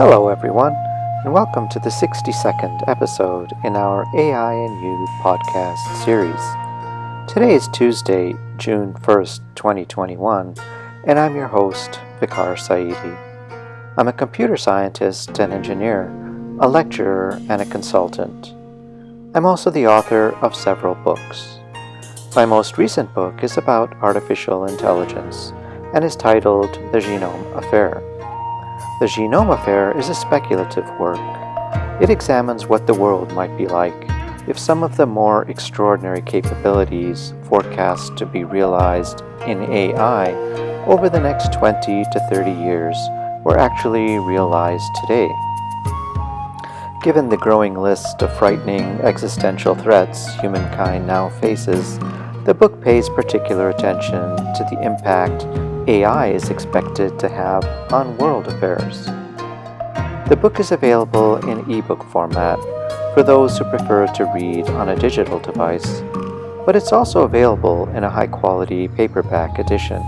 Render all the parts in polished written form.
Hello everyone, and welcome to the 62nd episode in our AI and You podcast series. Today is Tuesday, June 1st, 2021, and I'm your host, Vicar Saidi. I'm a computer scientist and engineer, a lecturer, and a consultant. I'm also the author of several books. My most recent book is about artificial intelligence and is titled The Genome Affair. The Genome Affair is a speculative work. It examines what the world might be like if some of the more extraordinary capabilities forecast to be realized in AI over the next 20 to 30 years were actually realized today. Given the growing list of frightening existential threats humankind now faces, the book pays particular attention to the impact AI is expected to have on world affairs. The book is available in ebook format for those who prefer to read on a digital device, but it's also available in a high-quality paperback edition.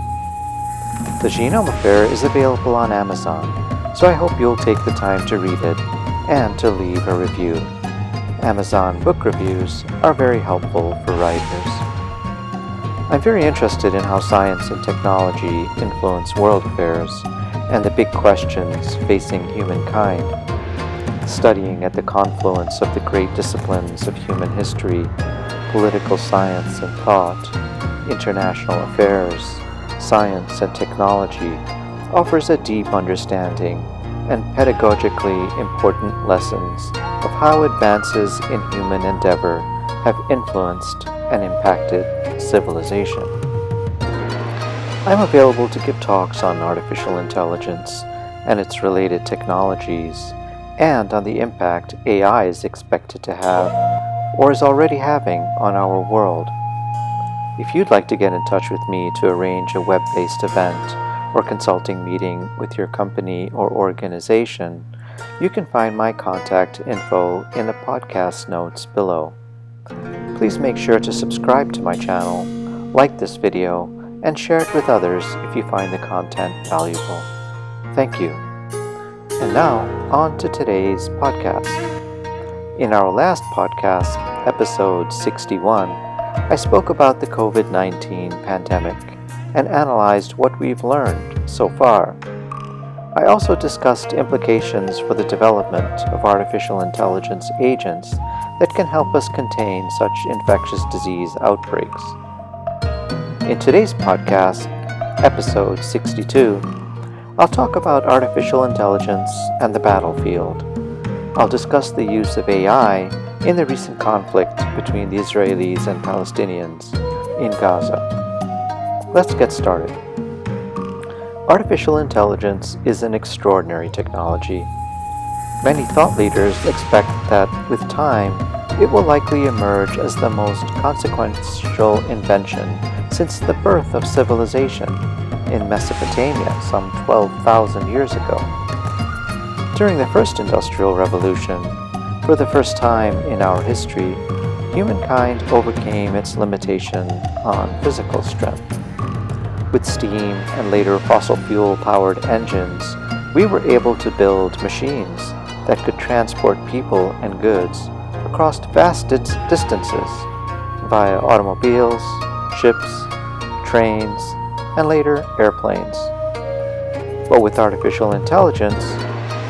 The Genome Affair is available on Amazon, so I hope you'll take the time to read it and to leave a review. Amazon book reviews are very helpful for writers. I'm very interested in how science and technology influence world affairs and the big questions facing humankind. Studying at the confluence of the great disciplines of human history, political science and thought, international affairs, science and technology offers a deep understanding and pedagogically important lessons of how advances in human endeavor have influenced and impacted civilization. I'm available to give talks on artificial intelligence and its related technologies, and on the impact AI is expected to have, or is already having, on our world. If you'd like to get in touch with me to arrange a web-based event or consulting meeting with your company or organization, you can find my contact info in the podcast notes below. Please make sure to subscribe to my channel, like this video, and share it with others if you find the content valuable. Thank you. And now, on to today's podcast. In our last podcast, episode 61, I spoke about the COVID-19 pandemic and analyzed what we've learned so far. I also discussed implications for the development of artificial intelligence agents that can help us contain such infectious disease outbreaks. In today's podcast, episode 62, I'll talk about artificial intelligence and the battlefield. I'll discuss the use of AI in the recent conflict between the Israelis and Palestinians in Gaza. Let's get started. Artificial intelligence is an extraordinary technology. Many thought leaders expect that with time, it will likely emerge as the most consequential invention since the birth of civilization in Mesopotamia some 12,000 years ago. During the first industrial revolution, for the first time in our history, humankind overcame its limitation on physical strength. With steam and later fossil fuel-powered engines, we were able to build machines that could transport people and goods across vast distances via automobiles, ships, trains, and later airplanes. But with artificial intelligence,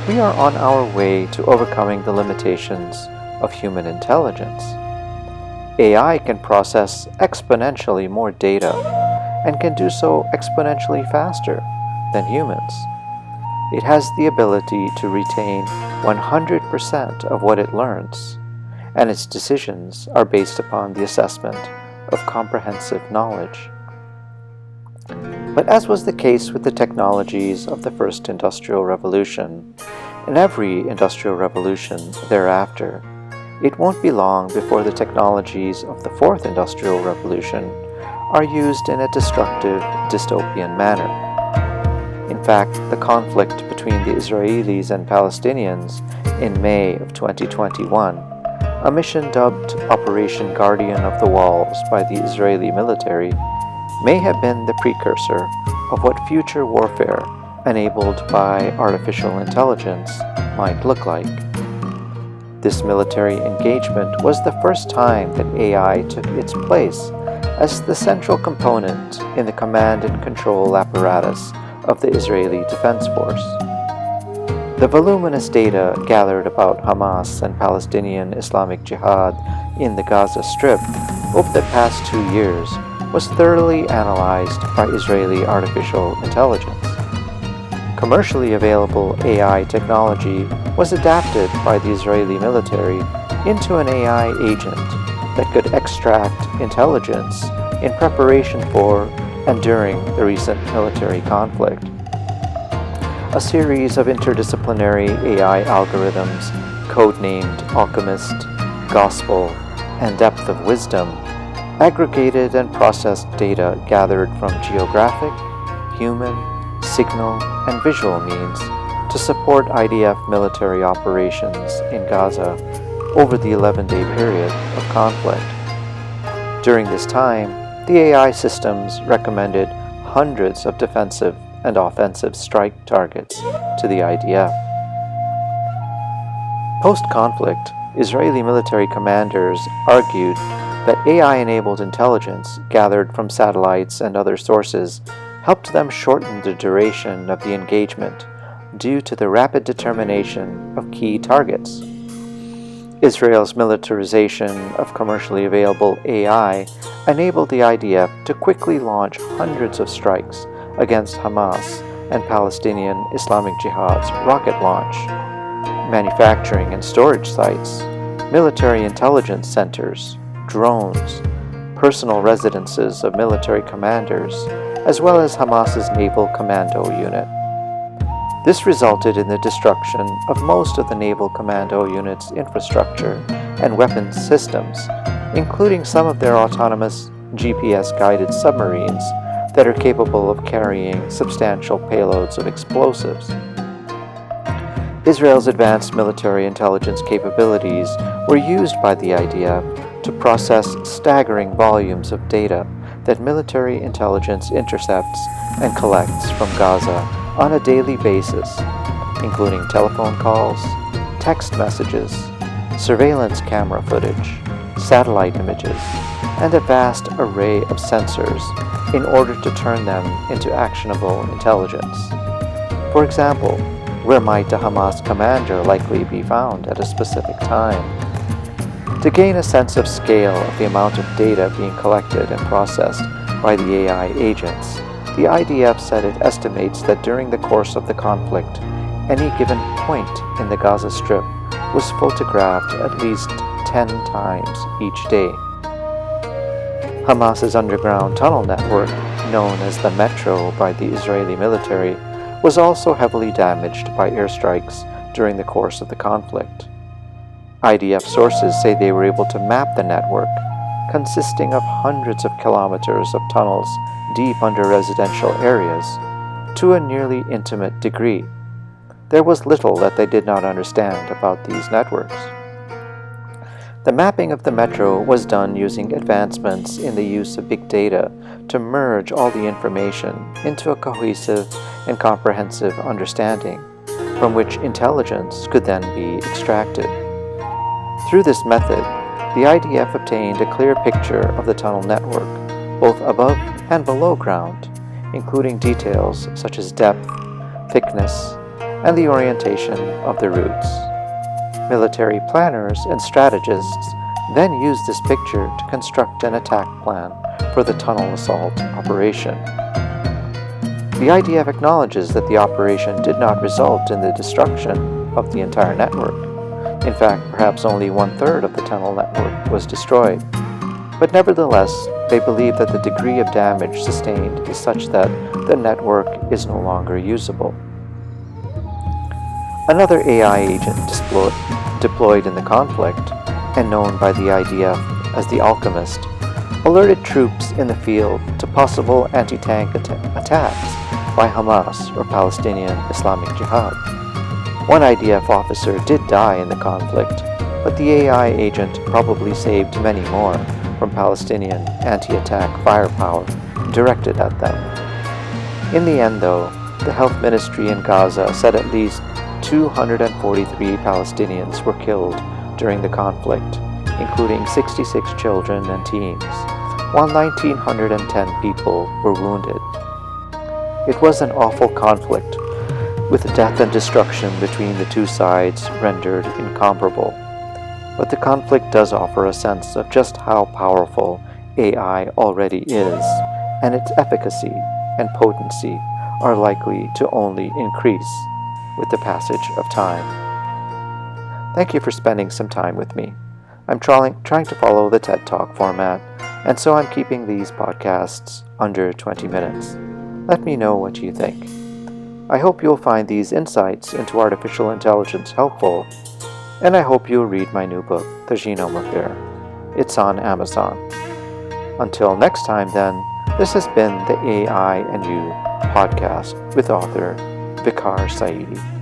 we are on our way to overcoming the limitations of human intelligence. AI can process exponentially more data and can do so exponentially faster than humans. It has the ability to retain 100% of what it learns, and its decisions are based upon the assessment of comprehensive knowledge. But as was the case with the technologies of the first industrial revolution, in every industrial revolution thereafter, it won't be long before the technologies of the fourth industrial revolution are used in a destructive, dystopian manner. In fact, the conflict between the Israelis and Palestinians in May of 2021, a mission dubbed Operation Guardian of the Walls by the Israeli military, may have been the precursor of what future warfare enabled by artificial intelligence might look like. This military engagement was the first time that AI took its place as the central component in the command and control apparatus of the Israeli Defense Force. The voluminous data gathered about Hamas and Palestinian Islamic Jihad in the Gaza Strip over the past 2 years was thoroughly analyzed by Israeli artificial intelligence. Commercially available AI technology was adapted by the Israeli military into an AI agent that could extract intelligence in preparation for and during the recent military conflict. A series of interdisciplinary AI algorithms, codenamed Alchemist, Gospel, and Depth of Wisdom, aggregated and processed data gathered from geographic, human, signal, and visual means to support IDF military operations in Gaza over the 11-day period of conflict. During this time, the AI systems recommended hundreds of defensive and offensive strike targets to the IDF. Post-conflict, Israeli military commanders argued that AI-enabled intelligence gathered from satellites and other sources helped them shorten the duration of the engagement due to the rapid determination of key targets. Israel's militarization of commercially available AI enabled the IDF to quickly launch hundreds of strikes against Hamas and Palestinian Islamic Jihad's rocket launch, manufacturing and storage sites, military intelligence centers, drones, personal residences of military commanders, as well as Hamas's naval commando unit. This resulted in the destruction of most of the naval commando unit's infrastructure and weapons systems, including some of their autonomous GPS-guided submarines that are capable of carrying substantial payloads of explosives. Israel's advanced military intelligence capabilities were used by the IDF to process staggering volumes of data that military intelligence intercepts and collects from Gaza on a daily basis, including telephone calls, text messages, surveillance camera footage, satellite images, and a vast array of sensors in order to turn them into actionable intelligence. For example, where might a Hamas commander likely be found at a specific time? To gain a sense of scale of the amount of data being collected and processed by the AI agents, the IDF said it estimates that during the course of the conflict, any given point in the Gaza Strip was photographed at least 10 times each day. Hamas's underground tunnel network, known as the Metro by the Israeli military, was also heavily damaged by airstrikes during the course of the conflict. IDF sources say they were able to map the network, consisting of hundreds of kilometers of tunnels deep under residential areas, to a nearly intimate degree. There was little that they did not understand about these networks. The mapping of the metro was done using advancements in the use of big data to merge all the information into a cohesive and comprehensive understanding, from which intelligence could then be extracted. Through this method, the IDF obtained a clear picture of the tunnel network, both above and below ground, including details such as depth, thickness, and the orientation of the routes. Military planners and strategists then used this picture to construct an attack plan for the tunnel assault operation. The IDF acknowledges that the operation did not result in the destruction of the entire network. In fact, perhaps only 1/3 of the tunnel network was destroyed. But nevertheless, they believe that the degree of damage sustained is such that the network is no longer usable. Another AI agent deployed in the conflict, and known by the IDF as the Alchemist, alerted troops in the field to possible anti-tank attacks by Hamas or Palestinian Islamic Jihad. One IDF officer did die in the conflict, but the AI agent probably saved many more from Palestinian anti-attack firepower directed at them. In the end, though, The health ministry in Gaza said at least 243 Palestinians were killed during the conflict, including 66 children and teens, while 1,910 people were wounded. It was an awful conflict, with death and destruction between the two sides rendered incomparable. But the conflict does offer a sense of just how powerful AI already is, and its efficacy and potency are likely to only increase with the passage of time. Thank you for spending some time with me. I'm trying to follow the TED Talk format, and so I'm keeping these podcasts under 20 minutes. Let me know what you think. I hope you'll find these insights into artificial intelligence helpful, and I hope you'll read my new book, The Genome Affair. It's on Amazon. Until next time then, this has been the AI and You podcast with author Vicar Saidi.